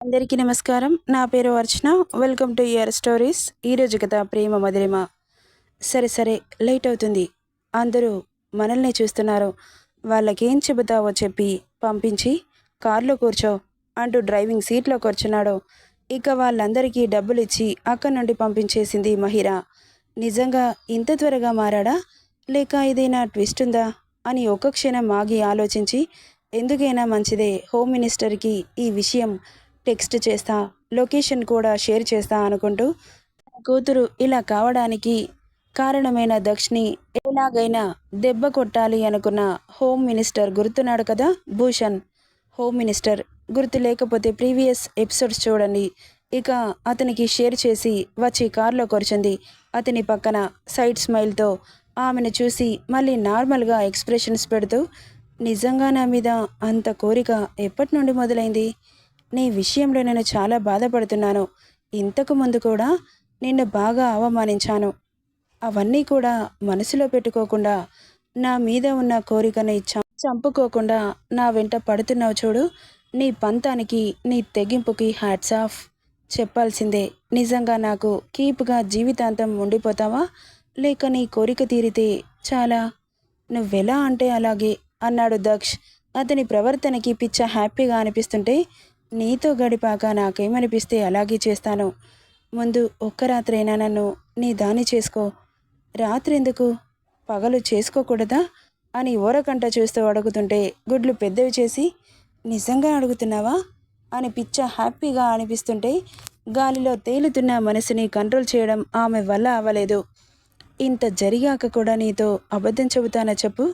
అందరికీ నమస్కారం. నా పేరు Archana. Welcome to your stories. ఈరోజు కథ ప్రేమ మధురిమ. సరే సరే, లేట్ అవుతుంది. అందరూ మనల్ని చూస్తున్నారు. వాళ్ళకేం చెబుతావో చెప్పి పంపించి కార్లో కూర్చో అంటూ డ్రైవింగ్ సీట్లో కూర్చున్నాడు. ఇక వాళ్ళందరికీ డబ్బులు ఇచ్చి అక్కడి నుండి పంపించేసింది మహిర. నిజంగా ఇంత త్వరగా మారాడా, లేక ఏదైనా ట్విస్ట్ ఉందా అని ఒక్క క్షణం ఆగి ఆలోచించి, ఎందుకైనా మంచిదే హోమ్ మినిస్టర్కి ఈ విషయం టెక్స్ట్ చేస్తా, లొకేషన్ కూడా షేర్ చేస్తా అనుకుంటూ తన కూతురు ఇలా కావడానికి కారణమైన దక్షిణి ఎలాగైనా దెబ్బ కొట్టాలి అనుకున్న హోమ్ మినిస్టర్ గుర్తున్నాడు కదా, భూషణ్. హోమ్ మినిస్టర్ గుర్తు లేకపోతే ప్రీవియస్ ఎపిసోడ్స్ చూడండి. ఇక అతనికి షేర్ చేసి వచ్చి కారులో కూర్చుంది. అతని పక్కన సైడ్ స్మైల్తో ఆమెను చూసి మళ్ళీ నార్మల్గా ఎక్స్ప్రెషన్స్ పెడుతూ, నిజంగా నా మీద అంత కోరిక ఎప్పటి నుండి మొదలైంది? నీ విషయంలో నేను చాలా బాధపడుతున్నాను. ఇంతకు ముందు కూడా నిన్ను బాగా అవమానించాను. అవన్నీ కూడా మనసులో పెట్టుకోకుండా నా మీద ఉన్న కోరికని చంపుకోకుండా నా వెంట పడుతున్నావు చూడు. నీ పంతానికి, నీ తెగింపుకి హ్యాట్స్ ఆఫ్ చెప్పాల్సిందే. నిజంగా నాకు కీప్గా జీవితాంతం ఉండిపోతావా, లేక నీ కోరిక తీరితే చాలా? నువ్వెలా అంటే అలాగే అన్నాడు దక్ష్. అతని ప్రవర్తనకి పిచ్చ హ్యాపీగా అనిపిస్తుంటే, నీతో గడిపాక నాకేమనిపిస్తే అలాగే చేస్తాను. ముందు ఒక్క రాత్రైనా నన్ను నీ దాని చేసుకో. రాత్రి ఎందుకు, పగలు చేసుకోకూడదా అని ఓరకంట చూస్తూ అడుగుతుంటే గుడ్లు పెద్దవి చేసి, నిజంగా అడుగుతున్నావా అని పిచ్చ హ్యాపీగా అనిపిస్తుంటే గాలిలో తేలుతున్న మనసుని కంట్రోల్ చేయడం ఆమె వల్ల అవ్వలేదు. ఇంత జరిగాక కూడా నీతో అబద్ధం చెబుతానా చెప్పు?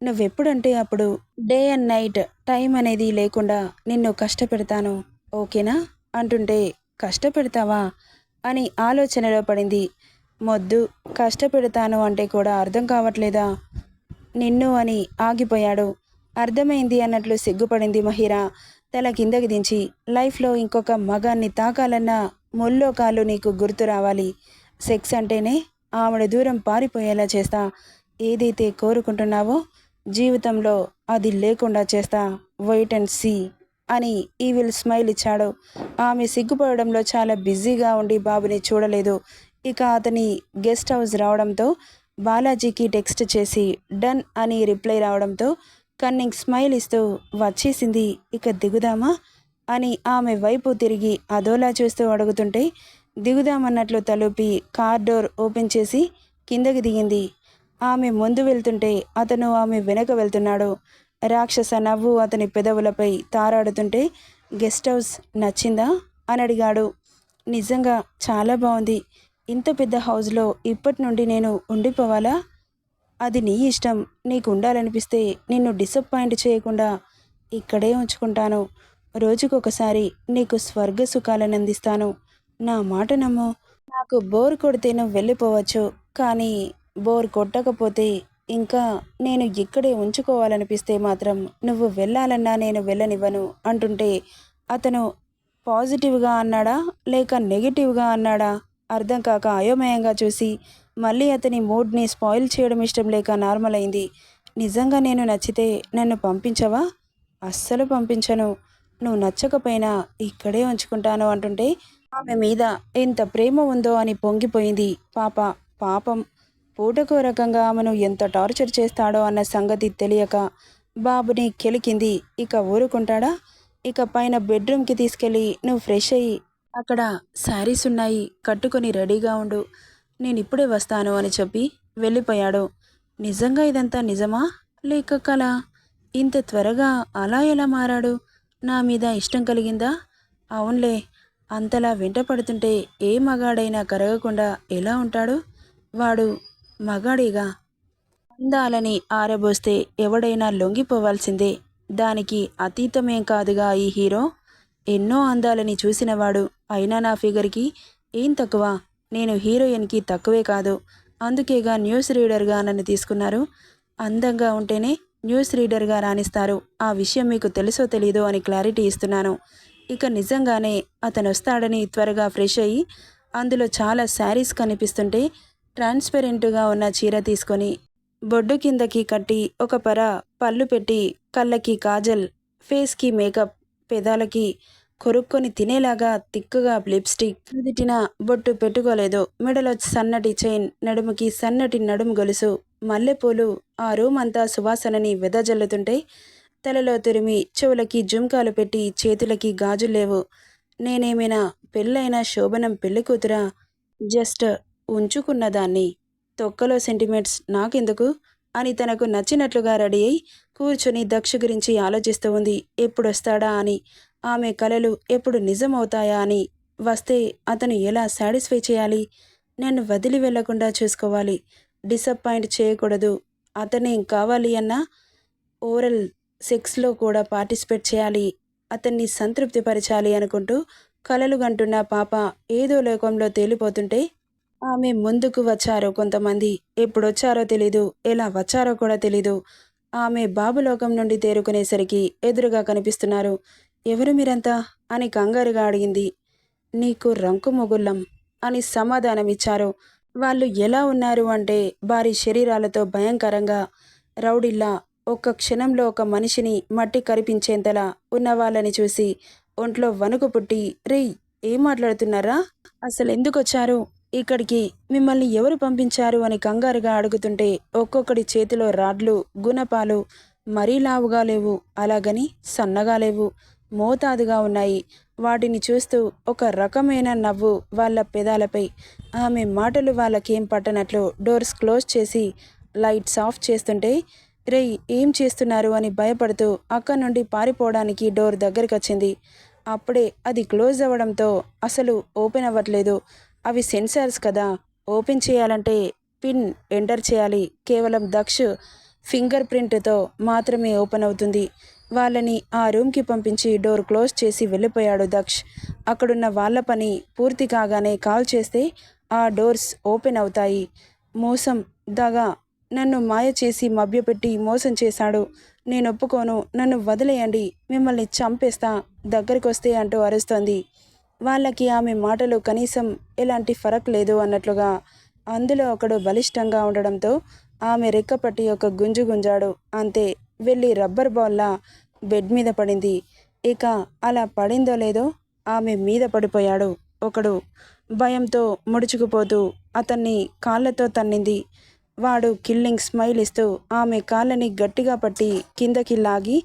నువ్వెప్పుడంటే అప్పుడు డే అండ్ నైట్ టైం అనేది లేకుండా నిన్ను కష్టపెడతాను, ఓకేనా అంటుంటే, కష్టపెడతావా అని ఆలోచనలో పడింది. మొద్దు, కష్టపెడతాను అంటే కూడా అర్థం కావట్లేదా నిన్ను అని ఆగిపోయాడు. అర్థమైంది అన్నట్లు సిగ్గుపడింది మహిర. తల కిందకి దించి, లైఫ్లో ఇంకొక మగాన్ని తాకాలన్నా ముల్లో కాళ్ళు నీకు గుర్తు రావాలి. సెక్స్ అంటేనే ఆమెడు దూరం పారిపోయేలా చేస్తా. ఏదైతే కోరుకుంటున్నావో జీవితంలో అది లేకుండా చేస్తా. వెయిట్ అండ్ సీ అని ఈవిల్ స్మైల్ ఇచ్చాడు. ఆమె సిగ్గుపడడంలో చాలా బిజీగా ఉండి బాబుని చూడలేదు. ఇక అతని గెస్ట్ హౌస్ రావడంతో బాలాజీకి టెక్స్ట్ చేసి డన్ అని రిప్లై రావడంతో కన్నింగ్ స్మైల్ ఇస్తూ వచ్చేసింది. ఇక దిగుదామా అని ఆమె వైపు తిరిగి అదోలా చూస్తూ అడుగుతుంటే, దిగుదామన్నట్లు తలుపి కార్ డోర్ ఓపెన్ చేసి కిందకి దిగింది. ఆమె ముందు వెళ్తుంటే అతను ఆమె వెనక వెళ్తున్నాడు. రాక్షస నవ్వు అతని పెదవులపై తారాడుతుంటే, గెస్ట్ హౌస్ నచ్చిందా అని అడిగాడు. నిజంగా చాలా బాగుంది. ఇంత పెద్ద హౌస్లో ఇప్పటి నుండి నేను ఉండిపోవాలా? అది నీ ఇష్టం. నీకు ఉండాలనిపిస్తే నిన్ను డిసప్పాయింట్ చేయకుండా ఇక్కడే ఉంచుకుంటాను. రోజుకొకసారి నీకు స్వర్గ సుఖాలను అందిస్తాను. నా మాట నమ్ము. నాకు బోర్ కొడితే నువ్వు వెళ్ళిపోవచ్చు, కానీ బోర్ కొట్టకపోతే ఇంకా నేను ఇక్కడే ఉంచుకోవాలనిపిస్తే మాత్రం నువ్వు వెళ్ళాలన్నా నేను వెళ్ళనివ్వను అంటుంటే, అతను పాజిటివ్గా అన్నాడా లేక నెగిటివ్గా అన్నాడా అర్థం కాక అయోమయంగా చూసి మళ్ళీ అతని మూడ్ని స్పాయిల్ చేయడం ఇష్టం లేక నార్మల్ అయింది. నిజంగా నేను నచ్చితే నన్ను పంపించవా? అస్సలు పంపించను. నువ్వు నచ్చకపోయినా ఇక్కడే ఉంచుకుంటాను అంటుంటే ఆమె మీద ఎంత ప్రేమ ఉందో అని పొంగిపోయింది. పాపం పూటకో రకంగా ఆమెను ఎంత టార్చర్ చేస్తాడో అన్న సంగతి తెలియక బాబుని కెలికింది. ఇక ఊరుకుంటాడా? ఇక పైన బెడ్రూమ్కి తీసుకెళ్ళి నువ్వు ఫ్రెష్ అయ్యి అక్కడ శారీస్ ఉన్నాయి, కట్టుకొని రెడీగా ఉండు, నేను ఇప్పుడే వస్తాను అని చెప్పి వెళ్ళిపోయాడు. నిజంగా ఇదంతా నిజమా లేక కల? ఇంత త్వరగా అలా ఎలా మారాడు? నా మీద ఇష్టం కలిగిందా? అవునులే, అంతలా వెంట పడుతుంటే ఏ మగాడైనా కరగకుండా ఎలా ఉంటాడు? వాడు మగాడిగా. అందాలని ఆరబోస్తే ఎవడైనా లొంగిపోవాల్సిందే. దానికి అతీతమేం కాదుగా ఈ హీరో. ఎన్నో అందాలని చూసినవాడు. అయినా నా ఫిగర్కి ఏం తక్కువ? నేను హీరోయిన్కి తక్కువే కాదు. అందుకేగా న్యూస్ రీడర్గా నన్ను తీసుకున్నారు. అందంగా ఉంటేనే న్యూస్ రీడర్గా రాణిస్తారు. ఆ విషయం మీకు తెలుసో తెలీదో అని క్లారిటీ ఇస్తున్నాను. ఇక నిజంగానే అతను వస్తాడని త్వరగా ఫ్రెష్ అయ్యి అందులో చాలా శారీస్ కనిపిస్తుంటే ట్రాన్స్పరెంట్గా ఉన్న చీర తీసుకొని బొడ్డు కిందకి కట్టి ఒక పళ్ళు పెట్టి కళ్ళకి కాజల్, ఫేస్కి మేకప్, పెదాలకి కొరుక్కొని తినేలాగా తిక్కుగా లిప్స్టిక్ నుదిటిన బొట్టు పెట్టుకోలేదు. మెడలో సన్నటి చైన్, నడుముకి సన్నటి నడుము గొలుసు, మల్లెపూలు ఆ రూమ్ అంతా సువాసనని వెదజల్లుతుంటే తలలో తురిమి చెవులకి జుంకాలు పెట్టి చేతులకి గాజుల్లేవు. నేనేమైనా పెళ్ళైన శోభనం పెళ్లి కూతురా? జస్ట్ ఉంచుకున్నదాన్ని. తొక్కలో సెంటిమెంట్స్ నాకెందుకు అని తనకు నచ్చినట్లుగా రెడీ అయి కూర్చొని దక్ష గురించి ఆలోచిస్తూ ఉంది. ఎప్పుడొస్తాడా అని, ఆమె కలలు ఎప్పుడు నిజమవుతాయా అని. వస్తే అతను ఎలా సాటిస్ఫై చేయాలి? నన్ను వదిలి వెళ్లకుండా చూసుకోవాలి, డిసప్పాయింట్ చేయకూడదు. అతనేం కావాలి అన్నా ఓరల్ సెక్స్లో కూడా పార్టిసిపేట్ చేయాలి, అతన్ని సంతృప్తిపరచాలి అనుకుంటూ కలలు గంటున్న పాప ఏదో లోకంలో తేలిపోతుంటే ఆమె ముందుకు వచ్చారు కొంతమంది. ఎప్పుడొచ్చారో తెలీదు, ఎలా వచ్చారో కూడా తెలీదు. ఆమె బాబులోకం నుండి తేరుకునేసరికి ఎదురుగా కనిపిస్తున్నారు. ఎవరు మీరంతా అని కంగారుగా అడిగింది. నీకు రంకు మొగుళ్ళం అని సమాధానమిచ్చారు. వాళ్ళు ఎలా ఉన్నారు అంటే భారీ శరీరాలతో భయంకరంగా, రౌడిల్లా ఒక్క క్షణంలో ఒక మనిషిని మట్టి కరిపించేంతలా ఉన్న వాళ్ళని చూసి ఒంట్లో వణుకు పుట్టి, రేయ్ ఏం మాట్లాడుతున్నారా, అసలు ఎందుకొచ్చారు ఇక్కడికి, మిమ్మల్ని ఎవరు పంపించారు అని కంగారుగా అడుగుతుంటే ఒక్కొక్కడి చేతిలో రాడ్లు, గుణపాలు మరీ లావుగా లేవు, అలాగని సన్నగా లేవు, మోతాదుగా ఉన్నాయి. వాటిని చూస్తూ ఒక రకమైన నవ్వు వాళ్ళ పెదాలపై. ఆమె మాటలు వాళ్ళకేం పట్టనట్లు డోర్స్ క్లోజ్ చేసి లైట్స్ ఆఫ్ చేస్తుంటే, రేయ్ ఏం చేస్తున్నారు అని భయపడుతూ అక్కడి నుండి పారిపోవడానికి డోర్ దగ్గరికి. అప్పుడే అది క్లోజ్ అవ్వడంతో అసలు ఓపెన్ అవ్వట్లేదు. అవి సెన్సార్స్ కదా, ఓపెన్ చేయాలంటే పిన్ ఎంటర్ చేయాలి. కేవలం దక్ష్ ఫింగర్ ప్రింట్తో మాత్రమే ఓపెన్ అవుతుంది. వాళ్ళని ఆ రూమ్కి పంపించి డోర్ క్లోజ్ చేసి వెళ్ళిపోయాడు దక్ష్. అక్కడున్న వాళ్ళ పని పూర్తి కాగానే కాల్ చేస్తే ఆ డోర్స్ ఓపెన్ అవుతాయి. మోసం, దగ, నన్ను మాయ చేసి మభ్యపెట్టి మోసం చేశాడు, నేను ఒప్పుకోను, నన్ను వదిలేయండి, మిమ్మల్ని చంపేస్తా, దగ్గరికొస్తే అంటూ అరుస్తోంది. వాళ్ళకి ఆమె మాటలు కనీసం ఎలాంటి ఫరక్ లేదు అన్నట్లుగా. అందులో ఒకడు బలిష్టంగా ఉండడంతో ఆమె రెక్కపట్టి ఒక గుంజు గుంజాడు. అంతే, వెళ్ళి రబ్బర్ బాల్లా బెడ్ మీద పడింది. ఇక అలా పడిందో లేదో ఆమె మీద పడిపోయాడు ఒకడు. భయంతో ముడుచుకుపోతూ అతన్ని కాళ్ళతో తన్నింది. వాడు కిల్లింగ్ స్మైల్ ఇస్తూ ఆమె కాళ్ళని గట్టిగా పట్టి కిందకి లాగి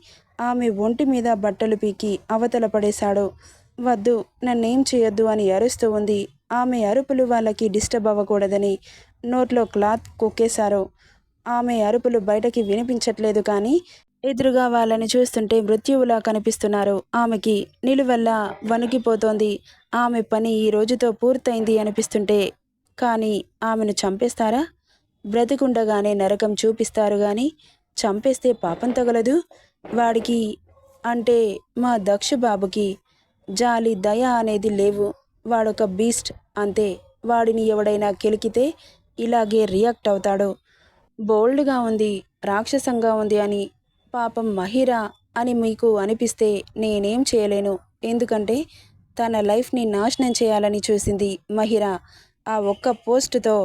ఆమె ఒంటి మీద బట్టలు పీకి అవతల పడేశాడు. వద్దు, నన్నేం చేయొద్దు అని అరుస్తూ ఉంది. ఆమె అరుపులు వాళ్ళకి డిస్టర్బ్ అవ్వకూడదని నోట్లో క్లాత్ కుక్కేశారు. ఆమె అరుపులు బయటకి వినిపించట్లేదు, కానీ ఎదురుగా వాళ్ళని చూస్తుంటే మృత్యువులా కనిపిస్తున్నారు. ఆమెకి నిలువెల్లా వణికిపోతోంది. ఆమె పని ఈ రోజుతో పూర్తయింది అనిపిస్తుంటే, కానీ ఆమెను చంపేస్తారా? బ్రతికుండగానే నరకం చూపిస్తారు గాని చంపేస్తే పాపం తగలదు. వాడికి, అంటే మా దక్ష బాబుకి జాలి, దయ అనేది లేవు. వాడొక బీస్ట్ అంతే. వాడిని ఎవడైనా కెలికితే ఇలాగే రియాక్ట్ అవుతాడు. బోల్డ్గా ఉంది, రాక్షసంగా ఉంది అని పాపం మహిరా అని మీకు అనిపిస్తే నేనేం చేయలేను. ఎందుకంటే తన లైఫ్ని నాశనం చేయాలని చూసింది మహిరా. ఆ ఒక్క పోస్టుతో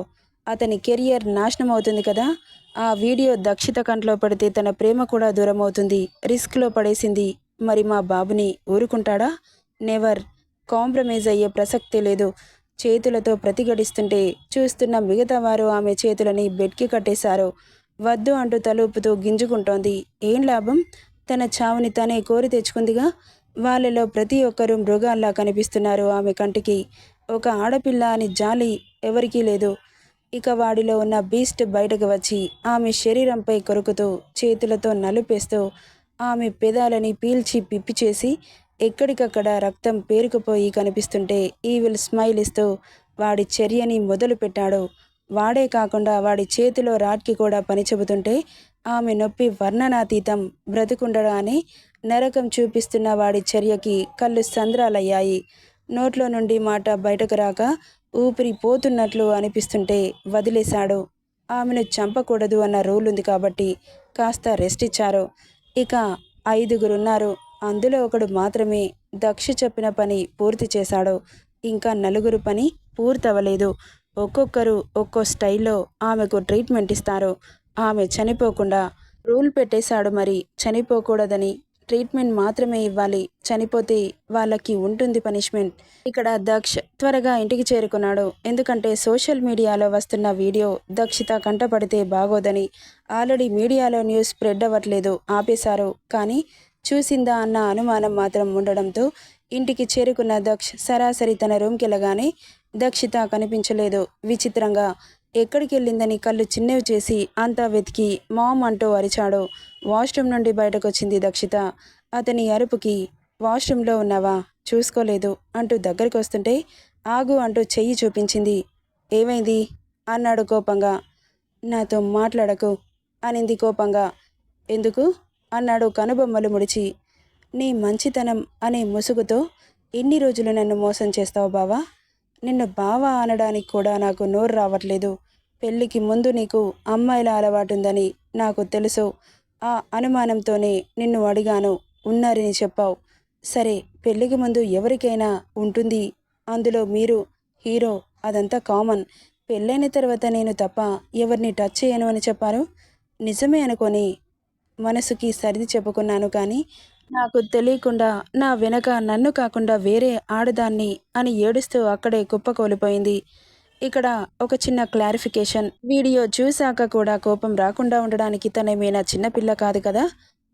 అతని కెరియర్ నాశనం అవుతుంది కదా. ఆ వీడియో దక్షిత కంట్లో పడితే తన ప్రేమ కూడా దూరం అవుతుంది. రిస్క్లో పడేసింది. మరి మా బాబుని ఊరుకుంటాడా? నెవర్. కాంప్రమైజ్ అయ్యే ప్రసక్తే లేదు. చేతులతో ప్రతిఘటిస్తుంటే చూస్తున్న మిగతా వారు ఆమె చేతులని బెడ్కి కట్టేశారు. వద్దు అంటూ తలూపుతూ గింజుకుంటోంది. ఏం లాభం? తన చావుని తనే కోరి తెచ్చుకుందిగా. వాళ్ళలో ప్రతి ఒక్కరూ మృగాల్లా కనిపిస్తున్నారు ఆమె కంటికి. ఒక ఆడపిల్ల అని జాలి ఎవరికీ లేదు. ఇక వాడిలో ఉన్న బీస్ట్ బయటకు వచ్చి ఆమె శరీరంపై కొరుకుతూ చేతులతో నలుపేస్తూ ఆమె పెదాలని పీల్చి పిప్పి చేసి ఎక్కడికక్కడ రక్తం పేరుకుపోయి కనిపిస్తుంటే ఈవిల్ స్మైల్ ఇస్తూ వాడి చర్యని మొదలు పెట్టాడు. వాడే కాకుండా వాడి చేతిలో రాడ్కి కూడా పని చెబుతుంటే ఆమె నొప్పి వర్ణనాతీతం. బ్రతికుండగానే నరకం చూపిస్తున్న వాడి చర్యకి కళ్ళు సంద్రాలయ్యాయి. నోట్లో నుండి మాట బయటకు రాక ఊపిరి పోతున్నట్లు అనిపిస్తుంటే వదిలేశాడు. ఆమెను చంపకూడదు అన్న రూల్ ఉంది కాబట్టి కాస్త రెస్ట్ ఇచ్చారు. ఇక 5గురున్నారు. అందులో ఒకడు మాత్రమే దక్ష చెప్పిన పని పూర్తి చేశాడు. ఇంకా 4 పని పూర్తవలేదు. ఒక్కొక్కరు ఒక్కో స్టైల్లో ఆమెకు ట్రీట్మెంట్ ఇస్తారు. ఆమె చనిపోకుండా రూల్ పెట్టేశాడు. మరి చనిపోకూడదని ట్రీట్మెంట్ మాత్రమే ఇవ్వాలి, చనిపోతే వాళ్ళకి ఉంటుంది పనిష్మెంట్. ఇక్కడ దక్ష్ త్వరగా ఇంటికి చేరుకున్నాడు. ఎందుకంటే సోషల్ మీడియాలో వస్తున్న వీడియో దక్షిత కంటపడితే బాగోదని ఆల్రెడీ మీడియాలో న్యూస్ స్ప్రెడ్ అవ్వట్లేదు, ఆపేశారు. కానీ చూసిందా అన్న అనుమానం మాత్రం ఉండడంతో ఇంటికి చేరుకున్న దక్ష్ సరాసరి తన రూమ్కి వెళ్ళగానే దక్షిత కనిపించలేదు. విచిత్రంగా ఎక్కడికి వెళ్ళిందని కళ్ళు చిన్నవి చేసి అంతా వెతికి మామ్ అంటూ అరిచాడు. వాష్రూమ్ నుండి బయటకొచ్చింది దక్షిత. అతని అరుపుకి వాష్రూమ్లో ఉన్నావా, చూసుకోలేదు అంటూ దగ్గరికి వస్తుంటే ఆగు అంటూ చెయ్యి చూపించింది. ఏమైంది అన్నాడు కోపంగా. నాతో మాట్లాడకు అనింది కోపంగా. ఎందుకు అన్నాడు కనుబొమ్మలు ముడిచి. నీ మంచితనం అనే ముసుగుతో ఎన్ని రోజులు నన్ను మోసం చేస్తావు బావా? నిన్ను బావా అనడానికి కూడా నాకు నోరు రావట్లేదు. పెళ్ళికి ముందు నీకు అమ్మాయిల అలవాటుందని నాకు తెలుసు. ఆ అనుమానంతోనే నిన్ను అడిగాను, ఉన్నారని చెప్పావు. సరే, పెళ్ళికి ముందు ఎవరికైనా ఉంటుంది, అందులో మీరు హీరో, అదంతా కామన్. పెళ్ళైన తర్వాత నేను తప్ప ఎవరిని టచ్ చేయను అని చెప్పాను. నిజమే అనుకొని మనసుకి సర్ది చెప్పుకున్నాను. కానీ నాకు తెలియకుండా నా వెనక నన్ను కాకుండా వేరే ఆడదాన్ని అని ఏడుస్తూ అక్కడే కుప్పకూలిపోయింది. ఇక్కడ ఒక చిన్న క్లారిఫికేషన్. వీడియో చూశాక కూడా కోపం రాకుండా ఉండడానికి తనేమైనా చిన్నపిల్ల కాదు కదా.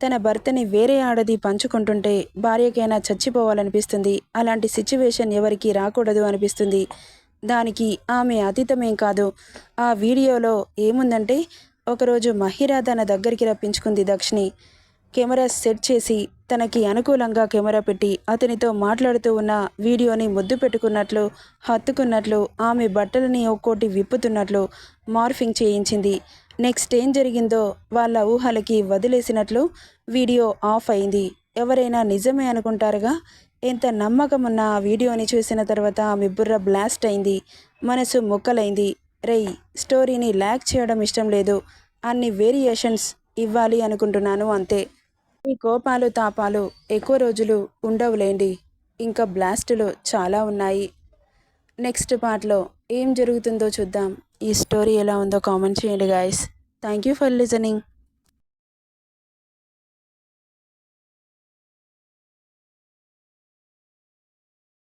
తన భర్తని వేరే ఆడది పంచుకుంటుంటే భార్యకైనా చచ్చిపోవాలనిపిస్తుంది. అలాంటి సిచ్యువేషన్ ఎవరికి రాకూడదు అనిపిస్తుంది. దానికి ఆమె అతీతమేం కాదు. ఆ వీడియోలో ఏముందంటే, ఒకరోజు మహిరా తన దగ్గరికి రప్పించుకుంది దక్షిణి. కెమెరా సెట్ చేసి తనకి అనుకూలంగా కెమెరా పెట్టి అతనితో మాట్లాడుతూ ఉన్న వీడియోని ముద్దు పెట్టుకున్నట్లు, హత్తుకున్నట్లు, ఆమె బట్టలని ఒక్కోటి విప్పుతున్నట్లు మార్ఫింగ్ చేయించింది. నెక్స్ట్ ఏం జరిగిందో వాళ్ళ ఊహలకి వదిలేసినట్లు వీడియో ఆఫ్ అయింది. ఎవరైనా నిజమే అనుకుంటారుగా. ఎంత నమ్మకం ఉన్న ఆ వీడియోని చూసిన తర్వాత ఆమె బుర్ర బ్లాస్ట్ అయింది, మనసు ముక్కలైంది. రేయ్, స్టోరీని ల్యాక్ చేయడం ఇష్టం లేదు, అన్ని వేరియేషన్స్ ఇవ్వాలి అనుకుంటున్నాను అంతే. ఈ కోపాలు తాపాలు ఎక్కువ రోజులు ఉండవులేండి, ఇంకా బ్లాస్టులు చాలా ఉన్నాయి. నెక్స్ట్ పార్ట్లో ఏం జరుగుతుందో చూద్దాం. ఈ స్టోరీ ఎలా ఉందో కామెంట్ చేయండి guys. Thank you for listening.